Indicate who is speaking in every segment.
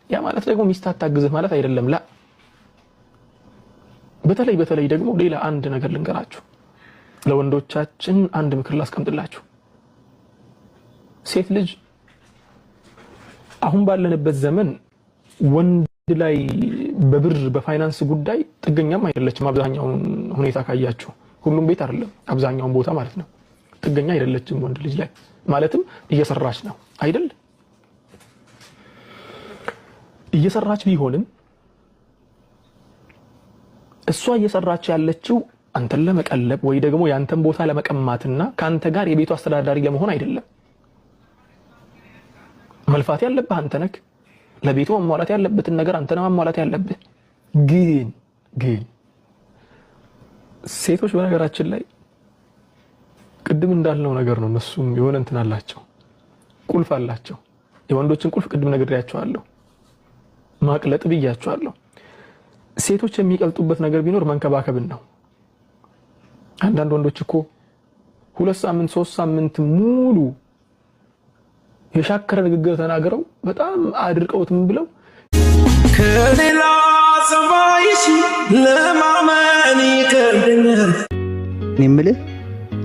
Speaker 1: ያ ማለት ደግሞ ሚስት አታግዝህ ማለት አይደለም ላ በተለይ ደግሞ ሌላ አንድ ነገር ልንገራችሁ ለወንዶቻችን አንድ ምክር ላስቀምጥላችሁ ሴት ልጅ አሁን ባለንበት ዘመን ወንድ ላይ በብር በፋይናንስ ጉዳይ ጥገኛም አይደለችም አብዛኛው ሁኔታ ካያችሁ ሁሉም ቤት አይደለም አብዛኛው ቦታ ማለት ነው ጥገኛ አይደለችም ወንድ ልጅ ላይ ማለትም እየሰራች ነው አይደል እየሰራች ቢሆንም እሷ እየሰራች ያለችው አንተን ለመቀለብ ወይ ደግሞ ያንተን ቦታ ለመቀማትና ካንተ ጋር የቤቱ አስተዳዳሪ ለመሆን አይደለም መልፋት ያለብህ አንተ ነህ ለቤቱ ማሟላት ያለበትን ነገር አንተ ነህ ማሟላት ያለብህ ግን ሴቶች በነገራችን ላይ ቅድም እንዳልነው ነገር ነው እነሱም የሆነ እንትን አላቸው ቁልፍ አላቸው የወንዶችን ቁልፍ ቅድም ነግሬያቸዋለሁ ማቅለጥ ብያቸዋለሁ ሴቶች የሚቀልጡበት ነገር ቢኖር መንከባከብን ነው አንዳንድ ወንዶች እኮ 2 ሳምንት 3 ሳምንት ሙሉ የሻከረ ንግግር ተናገረው በጣም አድርቀውትም ብለው ከሌላ ሰማይሽ ለማመን ይከብደኛል እኔምልህ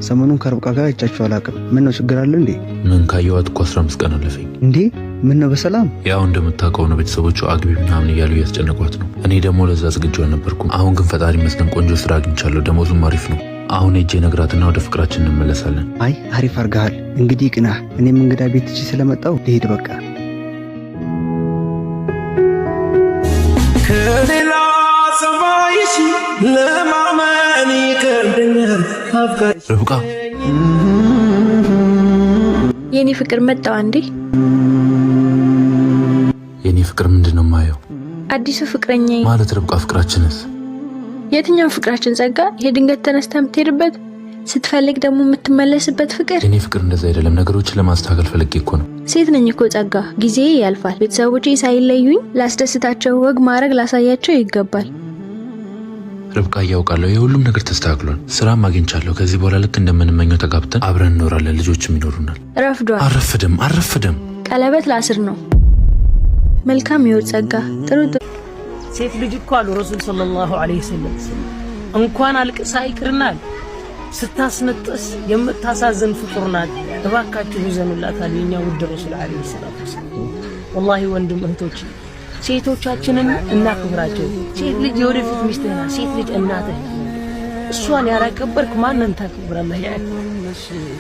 Speaker 1: ሰሞኑን ከርብቃ ጋር አይቻችሁ አላውቅም ምን ነው ችግር አለ እንዴ
Speaker 2: ምን ካየዋት እኮ 15 ቀን አለፈኝ
Speaker 1: እንዴ ምን ነው በሰላም
Speaker 2: ያው እንደምታውቀው ነው ቤተሰቦቿ አግቢ ምናምን እያሉ ያስጨነቋት ነው እኔ ደግሞ ለዛ ዝግጁ አልነበርኩም አሁን ግን ፈጣሪ መስገን ቆንጆ ስራ አግኝቻለሁ ደሞዙም አሪፍ ነው አሁን እጄ ነግራትና ወደ ፍቅራችን እንመለሳለን
Speaker 1: አይ አሪፍ አርጋሃል እንግዲህ ቅና እኔም እንግዳ ቤት እቺ ስለመጣው ልሄድ በቃ ከሌላ ሰማይሽ ለማመን ይከብደኛል
Speaker 2: ርብቃ
Speaker 3: የኔ ፍቅር መጣው አንዴ
Speaker 2: የኔ ፍቅር ምንድነው ማየው
Speaker 3: አዲሱ ፍቅረኛዬ
Speaker 2: ማለት ርብቃ ፍቅራችንስ
Speaker 3: የትኛው ፍቅራችን ጸጋ የድንገት ተነስታ የምትሄድበት ስትፈልግ ደግሞ የምትመለስበት ፍቅር
Speaker 2: የኔ ፍቅር እንደዛ አይደለም ነገሮችን ለማስተካከል ፈልጌ እኮ ነው
Speaker 3: ሴት ነኝ እኮ ጸጋ ጊዜ ያልፋል ቤተሰቦቼ ሳይለዩኝ ላስደስታቸው ወግ ማድረግ ላሳያቸው ይገባል
Speaker 2: ርብቃ ያውቃለሁ የሁሉም ነገር ተስተካክሏል ስራም አግኝቻለሁ ከዚህ በኋላ ልክ እንደምንመኘው ተጋብተን አብረን እንኖራለን ልጆችም ይኖሩናል
Speaker 3: ረፍዷል
Speaker 2: አረፍደም
Speaker 3: ቀለበት ላስር ነው መልካም ይወጥ ጸጋ ጥሩ
Speaker 4: ሴት ልጅ እኮ አሉ ረሱል ሰለላሁ ዐለይሂ ወሰለም እንኳን አልቅሳ ይቅርናል ስታስነጥስ የምታሳዝን ፍጡር ናት እባካችሁ ይዘኑላታል የኛ ውድ ረሱል ዐለይሂ ሰላቱ ወሰለም ወላሂ ወንድም እህቶች ሴቶቻችንን እናክብራቸው ሴት ልጅ የወደፊት ሚስትህ ናት ሴት ልጅ እናትህ እሷን ያላከበርክ ማንን ታከብራለህ ያ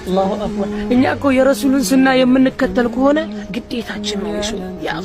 Speaker 4: አላሁ አክበር እኛ እኮ የረሱልን ሱና የምንከተል ከሆነ ግዴታችን ነው እሱ ያ